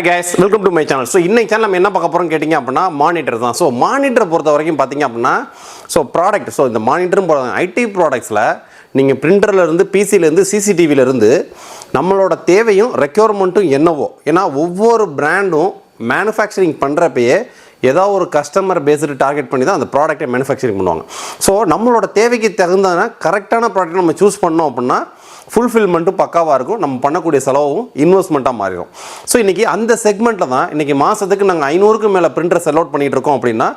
Hey guys, welcome to my channel. So இன்னைக்கு channel நம்ம என்ன பார்க்க போறோம் கேட்டிங்க அப்படினா மானிட்டர் தான். ஸோ மானிட்டர் பொறுத்த வரைக்கும் பார்த்தீங்க அப்படின்னா ப்ராடக்ட் இந்த மானிட்டரும் ஐடி ப்ராடக்ட்ஸில் நீங்கள் பிரிண்டர்ல இருந்து பிசில இருந்து சிசிடிவில இருந்து நம்மளோட தேவையும் ரெக்யர்மெண்ட்டும் என்னவோ, ஏன்னா ஒவ்வொரு பிராண்டும் மேனுஃபேக்சரிங் பண்ணுறப்பயே ஏதாவது ஒரு கஸ்டமர் பேஸ்டு டார்கெட் பண்ணி தான் அந்த ப்ராடக்ட்டை மேனுஃபேக்சரிங் பண்ணுவாங்க. ஸோ நம்மளோட தேவைக்கு தகுந்தான கரெக்டான ப்ராடக்ட் நம்ம சூஸ் பண்ணோம் அப்படின்னா ஃபுல்ஃபில்மெண்ட்டும் பக்காவாக இருக்கும், நம்ம பண்ணக்கூடிய செலவும் இன்வெஸ்ட்மெண்ட்டாக மாறிடும். ஸோ இன்றைக்கி அந்த செக்மெண்ட்டில் தான் இன்றைக்கி மாதத்துக்கு நாங்கள் 500க்கு மேலே பிரிண்டர் செல் அவுட் பண்ணிகிட்டு இருக்கோம். அப்படின்னா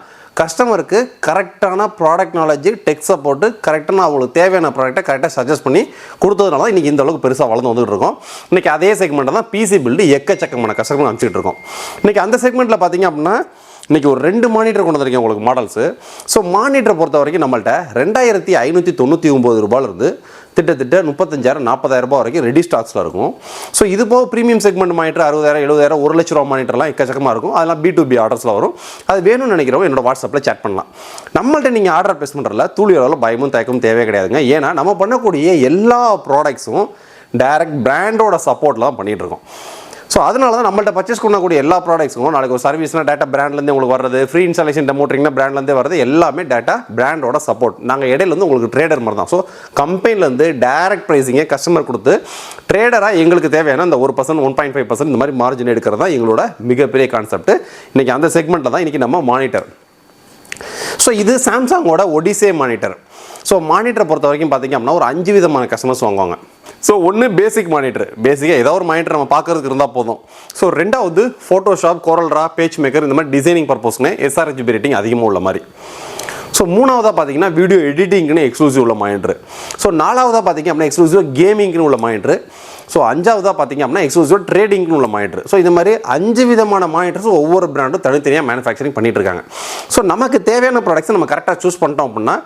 கஸ்டமருக்கு கரெக்டான ப்ராடக்ட் நாலேஜ், டெக் சப்போர்ட்டு, கரெக்டான அவங்களுக்கு தேவையான ப்ராடக்ட்டை கரெக்டாக சஜஸ்ட் பண்ணி கொடுத்ததுனால தான் இன்றைக்கி இந்த அளவுக்கு பெருசாக வளர்ந்து வந்துட்டு இருக்கோம். இன்றைக்கி அதே செக்மெண்ட்டை தான் பிசி பில்டு எக்கச்சக்கமான கஸ்டமர் அனுப்பிச்சிட்டு இருக்கோம். இன்றைக்கி அந்த செக்மெண்ட்டில் பார்த்தீங்க அப்படின்னா இன்றைக்கி ஒரு 2 மானிட்டர் கொண்டு வந்திருக்கேன் உங்களுக்கு மாடல்ஸு. ஸோ மானிட்டரை பொறுத்த வரைக்கும் நம்மள்ட்ட 2599 ரூபாயிலிருந்து திட்டத்திட்ட 35,000 40,000 ரூபாய் வரைக்கும் ரெடி ஸ்டாக்ஸில் இருக்கும். ஸோ இது போக ப்ரீமியம் செக்மெண்ட் மானிட்டர் 60,000 70,000 1 லட்ச ரூபா மானிட்டர்லாம் எக்கச்சக்கமாக இருக்கும். அதெல்லாம் B2B ஆர்டர்ஸில் வரும். அது வேணும்னு நினைக்கிறவங்க என்னோட வாட்ஸ்அப்பில் சேட் பண்ணலாம். நம்மள்ட்ட நீங்கள் ஆர்டர் ப்ளேஸ் பண்ணுறதுல தூளி அளவில் பயமும் தயக்கமும் தேவையே கிடையாதுங்க. ஏன்னா நம்ம பண்ணக்கூடிய எல்லா ப்ராடக்ட்ஸும் டைரக்ட் பிராண்டோட சப்போர்ட்டில் தான் பண்ணிகிட்டு இருக்கோம். ஸோ அதனால தான் நம்மள்ட்ட பர்ச்சேஸ் பண்ணக்கூடிய எல்லா ப்ராடக்ட்ஸும் நாளைக்கு ஒரு சர்வீஸ்னால் டேட்டா பிராண்ட்லேருந்து உங்களுக்கு வர்றது, ஃப்ரீ இன்ஸ்டாலேஷன் டெமோட்ரிங்னா பிராண்ட்லேருந்தே வர்றது, எல்லாமே டேட்டா பிராண்டோட சப்போர்ட். நாங்கள் இடையிலேருந்து உங்களுக்கு ட்ரேடர் மாதிரி தான். ஸோ கம்பெனிலேருந்து டைரக்ட் ப்ரைஸிங்கை கஸ்டமர் கொடுத்து ட்ரேடராக எங்களுக்கு தேவையான அந்த 1% 1.5% இந்த மாதிரி மார்ஜின் எடுக்கிறது தான் எங்களோட மிகப்பெரிய கான்செப்ட். இன்றைக்கி அந்த செக்மெண்ட்டில் தான் இன்றைக்கி நம்ம மானிட்டர். ஸோ இது சாம்சங்கோட ஒடிசே மானிட்டர். ஸோ மானிட்டரை பொறுத்த வரைக்கும் பார்த்தீங்க அப்படின்னா ஒரு 5 விதமான கஸ்டமர்ஸ் வாங்குவாங்க. ஸோ ஒன்று பேசிக் மானிட்டர், பேசிக்காக ஏதோ ஒரு மானிட்டர் நம்ம பார்க்கறதுக்கு இருந்தால் போதும். ஸோ ரெண்டாவது ஃபோட்டோஷாப், கோரல்ரா, பேஜ் மேக்கர் இந்த மாதிரி டிசைனிங் பர்பஸ்னு SRHB ரேட்டிங் அதிகமாக உள்ள மாதிரி. ஸோ மூணாவதாக பார்த்தீங்கன்னா வீடியோ எடிட்டிங்னு எக்ஸ்க்ளூசிவ் உள்ள மானிட்டர். ஸோ நாலாவதாக பார்த்தீங்க அப்படின்னா எக்ஸ்க்ளூசிவ் கேமிங்னு உள்ள மானிட்டர். ஸோ அஞ்சாவதாக பார்த்தீங்க அப்படின்னா எக்ஸ்க்ளூசிவ் ட்ரேடிங்னு உள்ள மானிட்டர். ஸோ இந்த மாதிரி 5 விதமான மானிட்டர்ஸ் ஒவ்வொரு பிராண்டும் தனித்தனியாக மேனுஃபேக்சரிங் பண்ணிட்டு இருக்காங்க. ஸோ நமக்கு தேவையான ப்ராடக்ட்ஸை நம்ம கரெக்டாக சூஸ் பண்ணிட்டோம் அப்படின்னா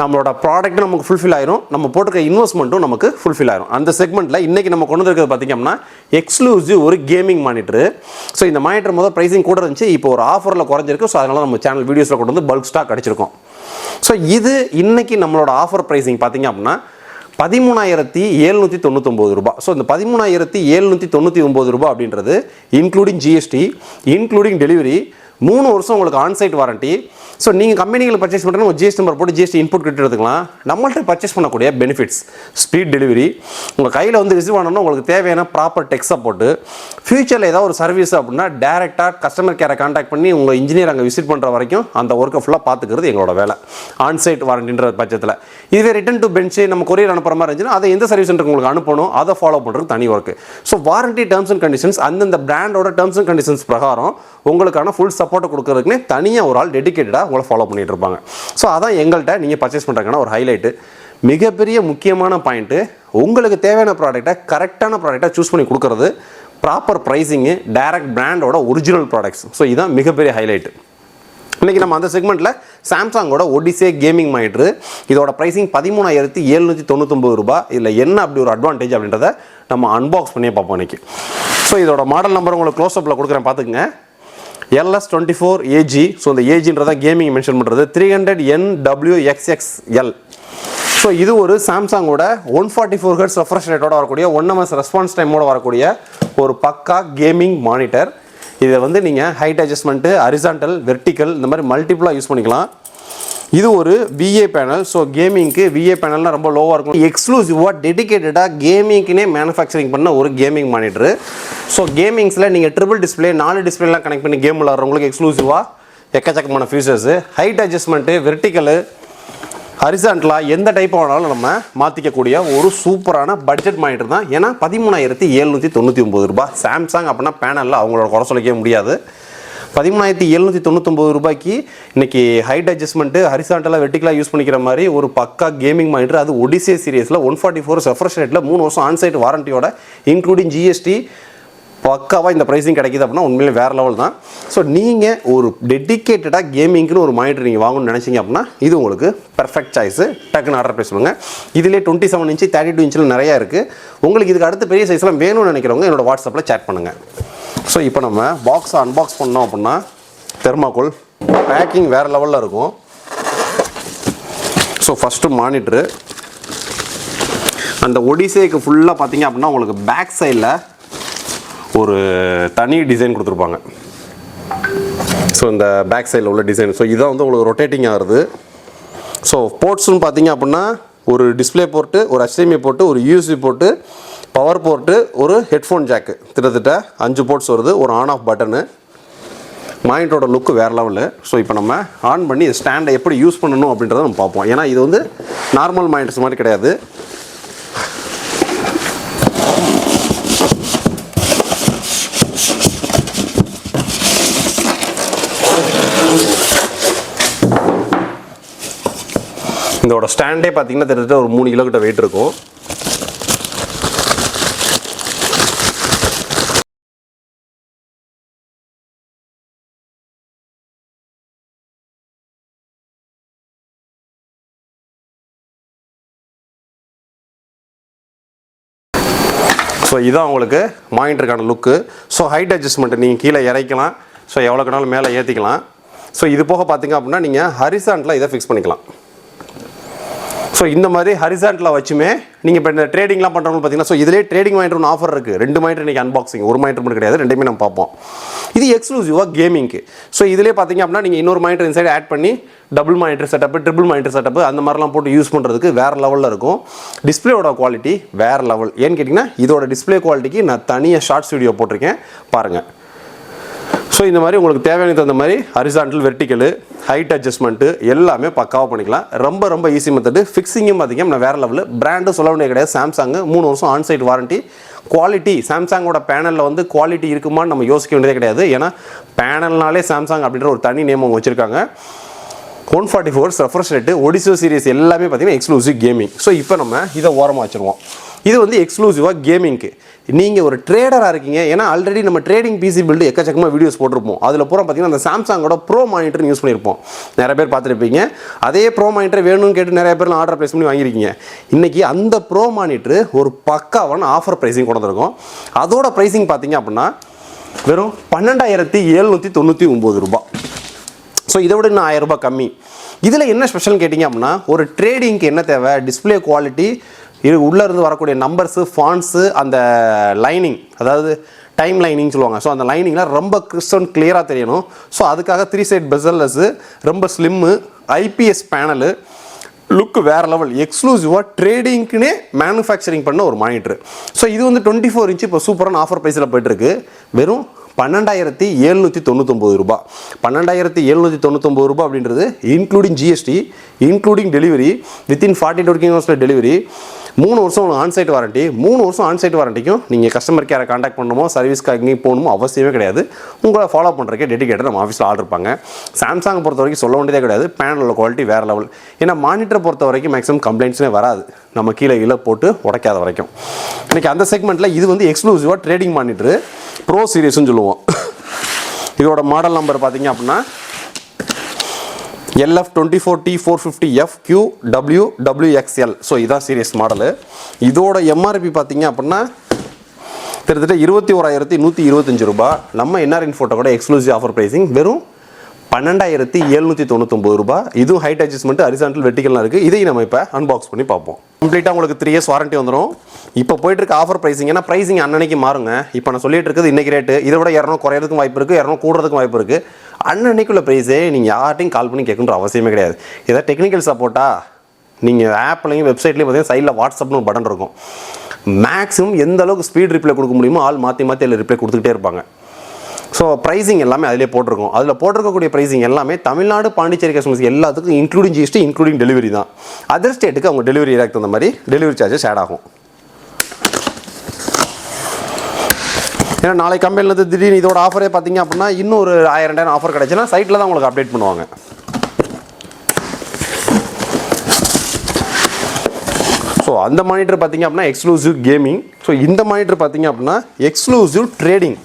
நம்மளோட ப்ராடக்ட்டும் நமக்கு ஃபுல்ஃபில் ஆயிரும், நம்ம போட்டுக்க இன்வெஸ்ட்மெண்ட்டும் நமக்கு ஃபுல்ஃபில் ஆயிரும். அந்த செக்மெண்ட்டில் இன்றைக்கி நம்ம கொண்டு இருக்கிறது பார்த்திங்க அப்படின்னா எக்ஸ்க்ளூசிவ் ஒரு கேமிங் மானிட்டரு. ஸோ இந்த மானிட்டர் முதல் ப்ரைஸிங் கூட இருந்துச்சு, இப்போ ஒரு ஆஃபரில் குறைஞ்சிருக்கு. ஸோ அதனால் நம்ம சேனல் வீடியோஸில் கொண்டு வந்து பல்க் ஸ்டாக் அடிச்சிருக்கோம். ஸோ இது இன்றைக்கி நம்மளோட ஆஃபர் ப்ரைஸிங் பார்த்திங்க அப்படின்னா 13,799 ரூபாய். ஸோ இந்த 13,799 ரூபாய் அப்படின்றது இன்க்ளூடிங் GST, இன்க்ளூடிங் டெலிவரி, 3 வருஷம் உங்களுக்கு ஆன்சைட் வாரண்ட்டி. ஸோ நீங்கள் கம்பெனிகளை பர்ச்சேஸ் பண்ணுறது ஒரு GST நம்பர் போட்டு GST இன்புட் கிட்ட எடுத்துக்கலாம். நம்மள்ட்ட பர்ச்சேஸ் பண்ணக்கூடிய பெனிஃபிட்ஸ், ஸ்பீட் டெலிவரி, உங்கள் கையில் வந்து ரிசீவ் ஆனோன்னா உங்களுக்கு தேவையான ப்ராப்பர் டெக் சப்போர்ட்டு, ஃபியூச்சரில் ஏதாவது ஒரு சர்வீஸ் அப்படின்னா டேரெக்டாக கஸ்டமர் கேரை கான்டாக்ட் பண்ணி உங்கள் இன்ஜினியர் அங்கே விசிட் பண்ணுற வரைக்கும் அந்த ஒர்க்கை ஃபுல்லாக பார்த்துக்கிறது எங்களோட வேலை. ஆன்சைட் வாரண்டின்ற பட்சத்தில் இதுவே ரிட்டன் டு பெஞ்சு நம்ம கொரியர் அனுப்புகிற மாதிரி இருந்துச்சுன்னா அதை எந்த சர்வீஸ் சென்டருக்கு உங்களுக்கு அனுப்பணும், அதை ஃபாலோ பண்ணுறது தனி work. So warranty terms and conditions அந்தந்த பிராண்டோட டேர்ம்ஸ் அண்ட் கண்டிஷன்ஸ் பிரகாரம் உங்களுக்கான ஃபுல் சப்போர்ட்டை கொடுக்கறதுக்குன்னே தனியாக ஒரு ஆள் டெடிகேட்டடாக உங்களை ஃபாலோ பண்ணிட்டு இருப்பாங்க. ஸோ அதான் எங்கள்கிட்ட நீங்கள் பர்ச்சேஸ் பண்ணுறதுக்கான ஒரு ஹைலைட்டு. மிகப்பெரிய முக்கியமான பாயிண்ட்டு, உங்களுக்கு தேவையான ப்ராடக்ட்டை கரெக்டான ப்ராடக்டாக சூஸ் பண்ணி கொடுக்குறது, ப்ராப்பர் ப்ரைஸிங்கு, டைரக்ட் பிராண்டோட ஒரிஜினல் ப்ராடக்ட்ஸ். ஸோ இதுதான் மிகப்பெரிய ஹைலைட்டு. இன்றைக்கி நம்ம அந்த செக்மெண்ட்டில் சாம்சங்கோட ஒடிசே கேமிங் மானிட்டரு, இதோட ப்ரைஸிங் 13,799 ரூபாய். இதில் என்ன அப்படி ஒரு அட்வான்டேஜ் அப்படின்றத நம்ம அன்பாக்ஸ் பண்ணியே பார்ப்போம் இன்றைக்கி. ஸோ இதோட மாடல் நம்பர் உங்களுக்கு க்ளோஸ்அப்பில் கொடுக்குறேன் பார்த்துக்குங்க. LS24AG. ஸோ இந்த ஏஜின்றதான் கேமிங் மென்ஷன் பண்ணுறது. 300NWXXL. ஸோ இது ஒரு சாம்சங்கோட 144 Hz ரெஃப்ரெஷ் ரேட்டோட வரக்கூடிய 1 ms ரெஸ்பான்ஸ் டைமோட வரக்கூடிய ஒரு பக்கா கேமிங் மானிட்டர். இதை வந்து நீங்கள் ஹைட் அட்ஜஸ்ட்மெண்ட்டு, ஹரிசாண்டல், வெர்டிக்கல் இந்த மாதிரி மல்டிபிளாக யூஸ் பண்ணிக்கலாம். இது ஒரு VA பேனல். ஸோ கேமிங்க்கு VA பேனல்னால் ரொம்ப லோவாக இருக்கும். எக்ஸ்க்ளூசிவாக டெடிகேட்டடாக கேமிங்க்குனே மேனுஃபேக்சரிங் பண்ண ஒரு கேமிங் மானிட்டரு. ஸோ கேமிங்ஸில் நீங்கள் ட்ரிபிள் டிஸ்பிளே 4 டிஸ்பிளேலாம் கனெக்ட் பண்ணி கேம் விளாட்றவங்களுக்கு எக்ஸ்க்ளூசிவாக எக்கச்சக்கமான ஃபீச்சர்ஸு, ஹைட் அட்ஜஸ்ட்மெண்ட்டு, வெர்டிக்கலு, ஹரிசாண்டலாக எந்த டைப் ஆனாலும் நம்ம மாற்றிக்கக்கூடிய ஒரு சூப்பரான பட்ஜெட் மானிட்டர் தான். ஏன்னா 13,799 ரூபாய். சாம்சங் அப்படின்னா பேனலில் அவங்களோட குறை சொல்லிக்கவே முடியாது. 13,799 ரூபாய்க்கு இன்றைக்கி ஹைட் அட்ஜஸ்ட்மெண்ட்டு, ஹரிசாண்டலாக, வெர்டிக்கலாக யூஸ் பண்ணிக்கிற மாதிரி ஒரு பக்கா கேமிங் மானிட்டர், அது ஒடிசே சீரியஸில் 144 ரெஃப்ரெஷ் ரேட்டில் 3 வருஷம் ஆன்சைட் வாரண்டியோட இன்க்ளூடிங் GST பக்காவாக இந்த ப்ரைஸிங் கிடைக்கிது அப்படின்னா உண்மையிலே வேறு லெவல் தான். ஸோ நீங்கள் ஒரு டெடிக்கேட்டடாக கேமிங்க்குன்னு ஒரு மானிட்டர் நீங்கள் வாங்கணும்னு நினச்சிங்க அப்படின்னா இது உங்களுக்கு பெர்ஃபெக்ட் சாய்ஸு. டக்குன்னு ஆர்டர் ப்ளேஸ் பண்ணுங்கள். இதிலே 27 இன்ச்சு 32 இன்ச்சில் நிறையா இருக்குது. உங்களுக்கு இதுக்கு அடுத்த பெரிய சைஸ்லாம் வேணும்னு நினைக்கிறவங்க என்னோடய வாட்ஸ்அப்பில் சேட் பண்ணுங்கள். ஸோ இப்போ நம்ம பாக்ஸை அன்பாக்ஸ் பண்ணோம் அப்படின்னா தெர்மாக்கோல் பேக்கிங் வேறு லெவலில் இருக்கும். ஸோ ஃபஸ்ட்டு மானிட்டரு, அந்த ஒடிசேக்கு ஃபுல்லாக பார்த்தீங்க அப்படின்னா உங்களுக்கு பேக் சைடில் ஒரு தனி டிசைன் கொடுத்துருப்பாங்க. ஸோ இந்த பேக் சைடில் உள்ள டிசைன். ஸோ இதான் வந்து உங்களுக்கு ரொட்டேட்டிங் ஆகுது. ஸோ போர்ட்ஸ்னு பார்த்தீங்க அப்படின்னா ஒரு டிஸ்பிளே போர்ட்டு, ஒரு HDMI போர்ட்டு, ஒரு USB போர்ட்டு, பவர் போர்ட்டு, ஒரு ஹெட்ஃபோன் ஜாக்கு, கிட்டத்தட்ட 5 போர்ட்ஸ் வருது. ஒரு ஆன் ஆஃப் பட்டனு. மானிட்டரோட லுக்கு வேறு லெவலு. ஸோ இப்போ நம்ம ஆன் பண்ணி ஸ்டாண்டை எப்படி யூஸ் பண்ணணும் அப்படின்றத நம்ம பார்ப்போம். ஏன்னா இது வந்து நார்மல் மானிட்டர்ஸ் மாதிரி கிடையாது. இதோட ஸ்டாண்டே பார்த்தீங்கன்னா கிட்டத்தட்ட ஒரு 3 கிலோ கிட்ட வெயிட் இருக்கும். ஸோ இதான் உங்களுக்கு மானிட்டருக்கான லுக்கு. ஸோ ஹைட் அட்ஜஸ்ட்மெண்ட் நீங்கள் கீழே இறக்கலாம். ஸோ எவ்வளோக்குனாலும் மேலே ஏற்றிக்கலாம். ஸோ இது போக பார்த்தீங்க அப்படின்னா நீங்கள் ஹரிசான்டில் இதை ஃபிக்ஸ் பண்ணிக்கலாம். ஸோ இந்த மாதிரி ஹரிசான்டில் வச்சுமே நீங்கள் இப்போ இந்த ட்ரேடிங்லாம் பண்ணுறவங்க பார்த்தீங்கன்னா, ஸோ இதிலே ட்ரேடிங் மானிட்டர் ஒன்று ஆஃபர் இருக்குது. 2 மானிட்டர் இன்றைக்கி அன்பாக்சிங். ஒரு மானிட்டர் மட்டும் கிடையாது, 2மே நம்ம பார்ப்போம். இது எக்ஸ்க்ளூசிவாக கேமிங்க்கு. ஸோ இதிலே பார்த்தீங்க அப்படின்னா நீங்கள் இன்னொரு மானிட்டர் இன்சைடு ஆட் பண்ணி double monitor setup, triple monitor setup அந்த மாதிரிலாம் போட்டு யூஸ் பண்ணுறதுக்கு வேறு லெவலில் இருக்கும். டிஸ்பிளேயோட குவாலிட்டி வேறு லெவல். ஏன்னு கேட்டிங்கன்னா இதோட டிஸ்பிளே குவாலிட்டிக்கு நான் தனியாக ஷார்ட்ஸ் வீடியோ போட்டிருக்கேன், பாருங்கள். ஸோ இந்த மாதிரி உங்களுக்கு தேவையான தகுந்த மாதிரி ஹரிசான்டல், வெர்டிக்கலு, ஹைட் அட்ஜஸ்ட்மெண்ட்டு எல்லாமே பக்காவாக பண்ணிக்கலாம். ரொம்ப ரொம்ப ஈஸி மெத்தடு. ஃபிக்ஸிங்கும் பார்த்தீங்கன்னா வேறு லெவலு. பிராண்டும் சொல்ல வேண்டிய கிடையாது. சாம்சங் 3 வருஷம் ஆன்சைட் வாரண்ட்டி. குவாலிட்டி சாம்சங்கோட பேனலில் வந்து குவாலிட்டி இருக்குமான்னு நம்ம யோசிக்க வேண்டியதே கிடையாது. ஏன்னா பேனல்னாலே சாம்சங் அப்படின்ற ஒரு தனி நேம் அவங்க வச்சுருக்காங்க. 144 ரெஃப்ரெஷ் ரேட்டு, ஒடிசோ சீரிஸ் எல்லாமே பார்த்தீங்கன்னா எக்ஸ்க்ளூசிவ் கேமிங். ஸோ இப்போ நம்ம இதை ஓரமாக வச்சுருவோம். இது வந்து எக்ஸ்க்ளூசிவாக கேமிங்க்கு. நீங்கள் ஒரு ட்ரேடராக இருக்கீங்க. ஏன்னா ஆல்ரெடி நம்ம ட்ரேடிங் பிசி பில்டு எக்கச்சக்கமாக வீடியோஸ் போட்டிருப்போம். அதில் பூரா பார்த்தீங்கன்னா அந்த சாம்சங்கோட ப்ரோ மானிட்டர் யூஸ் பண்ணியிருப்போம். நிறைய பேர் பார்த்துருப்பீங்க. அதே ப்ரோ மானிட்டர் வேணும்னு கேட்டு நிறைய பேர் ஆர்டர் ப்ளேஸ் பண்ணி வாங்கியிருக்கீங்க. இன்றைக்கி அந்த ப்ரோ மானிட்டர் ஒரு பக்காவான ஆஃபர் ப்ரைஸிங் கொண்டு வந்திருக்கும். அதோட ப்ரைஸிங் பார்த்தீங்க அப்படின்னா வெறும் 12,799 ரூபாய். ஸோ இதை விட இன்னும் 1000 ரூபாய் கம்மி. இதில் என்ன ஸ்பெஷல்னு கேட்டிங்க அப்படின்னா ஒரு ட்ரேடிங்க்கு என்ன தேவை, டிஸ்பிளே குவாலிட்டி, இது உள்ளே இருந்து வரக்கூடிய நம்பர்ஸு, ஃபாண்ட்ஸு, அந்த லைனிங், அதாவது டைம் லைனிங் சொல்லுவாங்க. ஸோ அந்த லைனிங்கில் ரொம்ப கிறிஸ்டல் கிளியராக தெரியணும். ஸோ அதுக்காக 3 சைட் பெசல்லஸ்ஸு, ரொம்ப ஸ்லிம்மு, ஐபிஎஸ் பேனலு, லுக்கு வேறு லெவல். எக்ஸ்க்ளூசிவாக ட்ரேடிங்க்குனே மேனுஃபேக்சரிங் பண்ண ஒரு மானிட்டர். ஸோ இது வந்து 24 இன்ச்சு இப்போ சூப்பரான ஆஃபர் ப்ரைஸில் போய்ட்டுருக்கு. வெறும் 12,799 ரூபாய். 12,799 ரூபாய் அப்படின்றது including GST, including delivery, within 42 working ஹவர்ஸில் டெலிவரி, 3 வருஷம் உங்களுக்கு ஆன்சைட் வாரண்ட்டி. 3 வருஷம் ஆன்சைட் வாரண்டிக்கும் நீங்கள் கஸ்டமர் கேரை காண்டாக்ட் பண்ணணுமோ சர்வீஸ்க்கு எங்கேயும் போகணுமோ அவசியமே கிடையாது. உங்களை ஃபாலோ பண்ணுறதுக்கே டெடிகேட்டர் நம்ம ஆஃபீஸில் ஆர்டர் இருப்பாங்க. சாம்சங் பொறுத்த வரைக்கும் சொல்ல வேண்டியதே கிடையாது. பேனலோட குவாலிட்டி வேறு லெவல். ஏன்னா மானிட்டரை பொறுத்த வரைக்கும் மேக்ஸிமம் கம்ப்ளைண்ட்ஸே வராது, நம்ம கீழே போட்டு உடைக்காத வரைக்கும். இன்றைக்கி அந்த செக்மெண்ட்டில் இது வந்து எக்ஸ்க்ளூசிவாக ட்ரேடிங் மானிட்டரு, ப்ரோ சீரிஸ்ன்னு சொல்லுவோம். இதோட மாடல் நம்பர் பார்த்தீங்க அப்படின்னா LF24T450FQWWXL. ஸோ இதான் சீரியஸ் மாடலு. இதோட எம்ஆர்பி பார்த்தீங்க அப்படின்னா கிட்டத்தட்ட 21,125 ரூபாய். நம்ம என்ஆர்இன் ஃபோட்டோ கூட எக்ஸ்க்ளூசிவ் ஆஃபர் ப்ரைஸிங் வெறும் 12,799 ரூபாய். இதுவும் ஹைட் அட்ஜஸ்ட்மெண்ட், ஹரிசான்டல், வெர்டிகல்லாம் இருக்குது. இதையும் நம்ம இப்போ அன்பாக்ஸ் பண்ணி பார்ப்போம். கம்ப்ளீட்டாக உங்களுக்கு 3 இயர்ஸ் வாரண்ட்டி வந்துடும். இப்போ போயிட்டு இருக்க ஆஃபர் ப்ரைஸிங், ஏன்னா ப்ரைஸிங் அன்னன்னைக்கு மாறுங்க. இப்போ நான் சொல்லிட்டு இருக்குது இன்றைக்கி ரேட்டு, இதை விட 200 குறையிறதுக்கும் வாய்ப்பு இருக்குது, 200 கூடுறதுக்கும் வாய்ப்பு இருக்குது. அன்னன்னைக்குள்ள ப்ரைஸே நீங்கள் யார்ட்டையும் கால் பண்ணி கேட்கணுன்ற அவசியமே கிடையாது. ஏதாவது டெக்னிக்கல் சப்போர்ட்டாக நீங்கள் ஆப்லையும் வெப்சைட்லேயும் பார்த்தீங்கன்னா சைடில் வாட்ஸ்அப்னு ஒரு பட்டன் இருக்கும். மேக்ஸிமம் எந்த அளவுக்கு ஸ்பீட் ரிப்ளை கொடுக்க முடியுமோ ஆள் மாற்றி மாற்றி அதில் ரிப்ளை கொடுத்துக்கிட்டே இருப்பாங்க. ஸோ ப்ரைஸிங் எல்லாமே அதிலே போட்டிருக்கோம். அதில் போட்டிருக்கக்கூடிய ப்ரைஸிங் எல்லாமே தமிழ்நாடு, பாண்டிச்சேரி கஸ்டமர்ஸ் எல்லாத்துக்கும் இன்க்ளூடிங் ஜிஎஸ்டி, இன்க்ளூடிங் டெலிவரி தான். அதர் ஸ்டேட்டுக்கு அவங்க டெலிவரி ஏரியாக்கு தகுந்த மாதிரி டெலிவரி சார்ஜஸ் ஆட் ஆகும். ஏன்னா நாளை கம்பெனிலேருந்து திடீர்னு இதோட ஆஃபரே பார்த்தீங்க அப்படின்னா இன்னும் ஒரு 1000-2000 ஆஃபர் கிடைச்சுன்னா சைட்டில் தான் உங்களுக்கு அப்டேட் பண்ணுவாங்க. ஸோ அந்த மானிட்டர் பார்த்தீங்க அப்படின்னா எக்ஸ்க்ளூசிவ் கேமிங். ஸோ இந்த மானிட்டர் பார்த்தீங்க அப்படின்னா எக்ஸ்க்ளூசிவ் ட்ரேடிங்.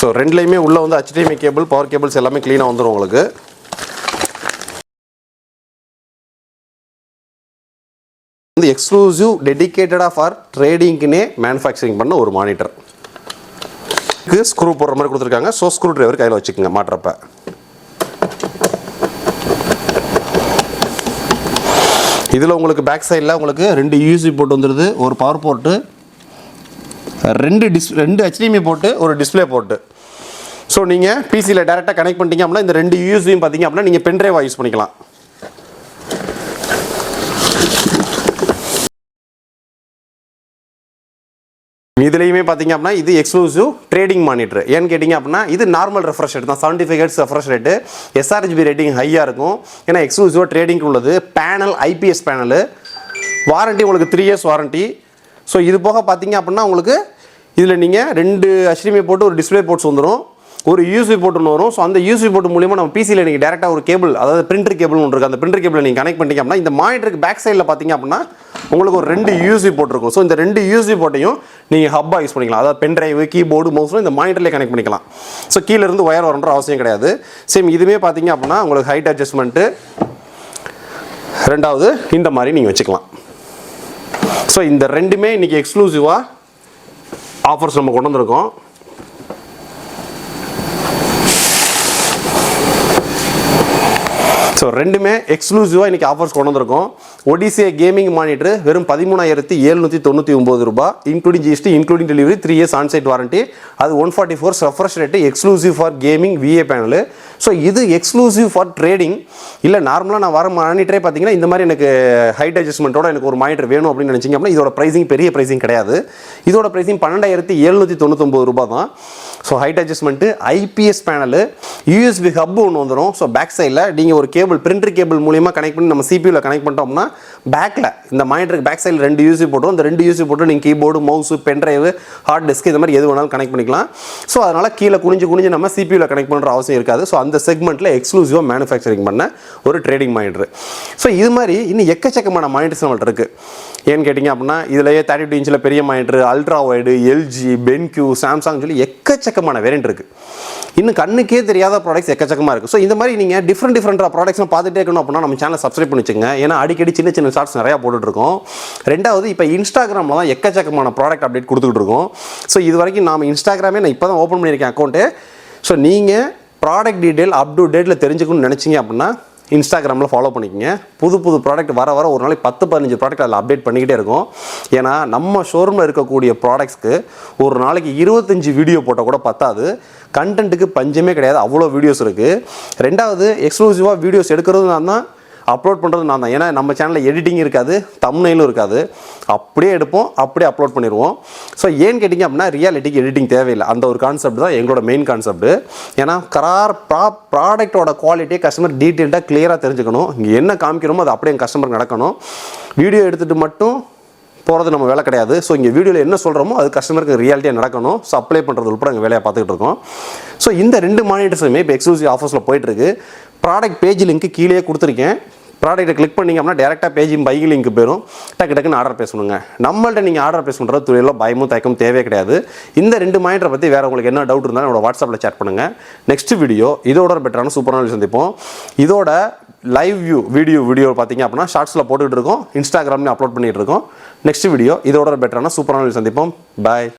ஸோ ரெண்டுலேயுமே உள்ளே வந்து HDMI கேபிள், பவர் கேபிள்ஸ் எல்லாமே க்ளீனாக வந்துடும் உங்களுக்கு. வந்து எக்ஸ்க்ளூசிவ் டெடிகேட்டடாக ஃபார் ட்ரேடிங்க்குனே மேனுஃபேக்சரிங் பண்ண ஒரு மானிட்டர். ஸ்க்ரூ போடுற மாதிரி கொடுத்துருக்காங்க. ஸோ ஸ்க்ரூ டிரைவர் கையில் வச்சுக்கோங்க மாட்டுறப்ப. இதில் உங்களுக்கு பேக் சைடில் உங்களுக்கு 2 யூஎஸ்பி போர்ட் வந்துடுது, ஒரு பவர் போர்ட்டு, 2 HDMI போர்ட்டு, ஒரு டிஸ்பிளே போர்ட்டு. ஸோ நீங்கள் பிசியில் டேரெக்டாக கனெக்ட் பண்ணிட்டீங்க அப்படின்னா இந்த 2 யூஎஸ்பியும் பார்த்தீங்க அப்படின்னா நீங்கள் பென்ட்ரைவாக யூஸ் பண்ணிக்கலாம். இதுலேயுமே பார்த்தீங்க அப்படின்னா இது எக்ஸ்க்ளூசிவ் ட்ரேடிங் மானிட்டர். ஏன்னு கேட்டிங்க அப்படின்னா இது நார்மல் ரெஃப்ரெஷ் ரேட் தான், 75 hertz refresh rate, SRGB rating ஹையாக இருக்கும். ஏன்னா எக்ஸ்க்ளூசிவாக ட்ரேடிங் உள்ளது. பேனல் IPS பேனலு, வாரண்ட்டி உங்களுக்கு 3 இயர்ஸ் வாரண்ட்டி. ஸோ இது போக பார்த்தீங்க அப்படின்னா உங்களுக்கு இதில் நீங்கள் 2 HDMI போட்டு ஒரு டிஸ்பிளே போர்ட்ஸ் வந்துடும், ஒரு யூஎஸ்பி போர்ட் ஒன்று வரும். ஸோ அந்த யூஎஸ்பி போர்ட் மூலிமா நம்ம பிசியில் நீங்கள் டேரெக்டாக ஒரு கேபிள், அதாவது பிரிண்டர் கேபிள் ஒன்று இருக்குது, அந்த பிரிண்டர் கேபிளை நீங்கள் கனெக்ட் பண்ணிட்டீங்க அப்படின்னா இந்த மானிட்டருக்கு பேக் சைடில் பார்த்தீங்க அப்படின்னா உங்களுக்கு ஒரு 2 யூஎஸ்பி போர்ட் இருக்கும். ஸோ இந்த 2 யூஎஸ்பி போர்ட்டையும் நீங்கள் ஹப்பாக யூஸ் பண்ணிக்கலாம். அதாவது பென் டிரைவு, கீபோர்டு, மவுஸும் இந்த மானிட்டர்லேயே கனெக்ட் பண்ணிக்கலாம். ஸோ கீழேருந்து ஒயர் வரன்ற அவசியம் கிடையாது. சேம் இதுவே பார்த்தீங்க அப்படின்னா உங்களுக்கு ஹைட் அட்ஜஸ்ட்மெண்ட்டு, ரெண்டாவது இந்த மாதிரி நீங்கள் வச்சுக்கலாம். ஸோ இந்த ரெண்டுமே இன்றைக்கி எக்ஸ்க்ளூசிவாக ஆஃபர்ஸ் நம்ம கொண்டு வந்திருக்கோம். ஸோ ரெண்டுமே எக்ஸ்க்ளூசிவாக இன்றைக்கி ஆஃபர்ஸ் கொண்டு வந்திருக்கோம். ஒடிசியா கேமிங் மானிட்டர் வெறும் 13,799 ரூபாய், including GST, including delivery, 3 years onsite warranty. அது 144 refresh rate, exclusive for gaming VA panel. So இது எக்ஸ்க்ளூசிவ் ஃபார் ட்ரேடிங். இல்லை நார்மலாக நான் வர மானிட்டரே பார்த்தீங்கன்னா இந்த மாதிரி எனக்கு ஹைட் அட்ஜஸ்ட்மெண்ட்டோட எனக்கு ஒரு மானிட்டர் வேணும் அப்படின்னு நினச்சிங்க அப்படின்னா இதோட ப்ரைஸிங் பெரிய ப்ரைஸிங் கிடையாது. இதோட ப்ரைஸிங் 12,799 ரூபாய் தான். So height adjustment, IPS panel, USB hub ஒன்று வந்துடும். ஸோ பேக் சைடில் நீங்கள் ஒரு கேபிள், பிரிண்டர் கேபிள் மூலியமாக கனெக்ட் பண்ணி நம்ம CPUவில் கனெக்ட் பண்ணிட்டோம்னா பேக்கில் இந்த மானிட்டருக்கு பேக் சைடில் 2 USB போட்டோம். இந்த 2 USB போட்டு நீங்கள் keyboard, mouse, pen drive, hard disk இது மாதிரி எது வேணாலும் கனெக்ட் பண்ணிக்கலாம். ஸோ அதனால் கீழே குனிஞ்சு நம்ம CPUவில் கனெக்ட் பண்ணுற அவசியம் இருக்காது. ஸோ அந்த செக்மெண்ட்டில் எக்ஸ்க்ளூசிவாக மேனுஃபேக்சரிங் பண்ண ஒரு ட்ரேடிங் மானிட்டர். ஸோ இது மாதிரி இன்னும் எக்கச்சக்கமான மானிட்டர்ஸ் நம்மள்ட்ட இருக்குது. ஏன்னு கேட்டிங்க அப்படின்னா இதுலேயே 32 இன்ச்சில் பெரிய monitor, ultra wide, LG, BenQ, Samsung சொல்லி எக்கச்சக்கமான வேரியன்ட் இருக்குது. இன்னும் கண்ணுக்கே தெரியாத ப்ராடக்ட்ஸ் எக்கச்சக்கமாக இருக்குது. ஸோ இந்த மாதிரி நீங்கள் டிஃப்ரெண்ட்டாக ப்ராடக்ட்ஸ்லாம் பார்த்துட்டே இருக்கணும் அப்படின்னா நம்ம சேனலை சப்ஸ்கிரைப் பண்ணி வச்சுங்க. ஏன்னா அடிக்கடி சின்ன ஷார்ட்ஸ் நிறையா போட்டுட்ருக்கோம். ரெண்டாவது இப்போ இன்ஸ்டாகிராமில் தான் எக்கச்சக்கமான ப்ராடக்ட் அப்டேட் கொடுத்துக்கிட்டு இருக்கோம். ஸோ இது வரைக்கும் நாம் இன்ஸ்டாகிராமே நான் இப்போ தான் ஓப்பன் பண்ணியிருக்கேன் அக்கௌண்ட்டு. ஸோ நீங்கள் ப்ராடக்ட் டீட்டெயில் அப் டு டேட்டில் தெரிஞ்சுக்கணும்னு நினச்சிங்க அப்படின்னா இன்ஸ்டாகிராமில் ஃபாலோ பண்ணிக்கோங்க. புது ப்ராடக்ட் வர ஒரு நாளைக்கு 10-15 ப்ராடக்ட் அதில் அப்டேட் பண்ணிக்கிட்டே இருக்கும். ஏன்னா நம்ம ஷோரூமில் இருக்கக்கூடிய ப்ராடக்ட்ஸ்க்கு ஒரு நாளைக்கு 25 வீடியோ போட்டால் கூட பத்தாது. கண்டென்ட்டுக்கு பஞ்சமே கிடையாது, அவ்வளோ வீடியோஸ் இருக்குது. ரெண்டாவது எக்ஸ்க்ளூசிவாக வீடியோஸ் எடுக்கிறது நான் தான், அப்லோட் பண்ணுறது நான் தான். ஏன்னா நம்ம சேனலில் எடிட்டிங் இருக்காது, தம்ப்நெயிலும் இருக்காது, அப்படியே எடுப்போம், அப்படியே அப்லோட் பண்ணிடுவோம். ஸோ ஏன்னு கேட்டிங்க அப்படின்னா ரியாலிட்டிக்கு எடிட்டிங் தேவையில்லை. அந்த ஒரு கான்செப்ட் தான் எங்களோட மெயின் கான்செப்ட். ஏன்னா ப்ராடக்டோட குவாலிட்டியை கஸ்டமர் டீட்டெயில்டாக கிளியராக தெரிஞ்சுக்கணும். இங்கே என்ன காமிக்கிறோமோ அது அப்படியே எங்கள் கஸ்டமருக்கு நடக்கணும். வீடியோ எடுத்துகிட்டு மட்டும் போகிறது நம்ம வேலை கிடையாது. ஸோ இங்கே வீடியோவில் என்ன சொல்கிறோமோ அது கஸ்டமருக்கு ரியாலிட்டியாக நடக்கணும். ஸோ அப்ளை பண்ணுறது உட்பட எங்கள் வேலையை பார்த்துக்கிட்டு இருக்கோம். ஸோ இந்த 2 மானிட்டர்ஸுமே இப்போ எக்ஸ்க்ளூசிவ் ஆஃபர்ஸில் போயிட்டுருக்கு. ப்ராடக்ட் பேஜ் லிங்க் கீழே கொடுத்துருக்கேன். ப்ராடக்ட்டை கிளிக் பண்ணிங்க அப்படின்னா டேரெக்டாக பேஜ் பை லிங்க் போயிடும். டக்குன்னு ஆர்டர் பேசணுங்க. நம்மள்ட்ட நீங்கள் ஆர்டர் பேஸ் பண்ணுறது துறையில் பயமும் தயக்கம் தேவையே கிடையாது. இந்த 2 மானிட்டரை பற்றி வேறு உங்களுக்கு என்ன டவுட் இருந்தாலும் என்னோட வாட்ஸ்அப்பில் சேட் பண்ணுங்கள். நெக்ஸ்ட் வீடியோ இதோட பெட்டரான சூப்பரான சந்திப்போம். இதோட லைவ் வீடியோ பார்த்தீங்க அப்படின்னா ஷார்ட்ஸில் போட்டுக்கிட்டு இருக்கோம், இன்ஸ்டாகிராம்லேயும் அப்லோட் பண்ணிகிட்டு இருக்கோம். நெக்ஸ்ட் வீடியோ இதோட பெட்டரான சூப்பரான சந்திப்போம். பாய்.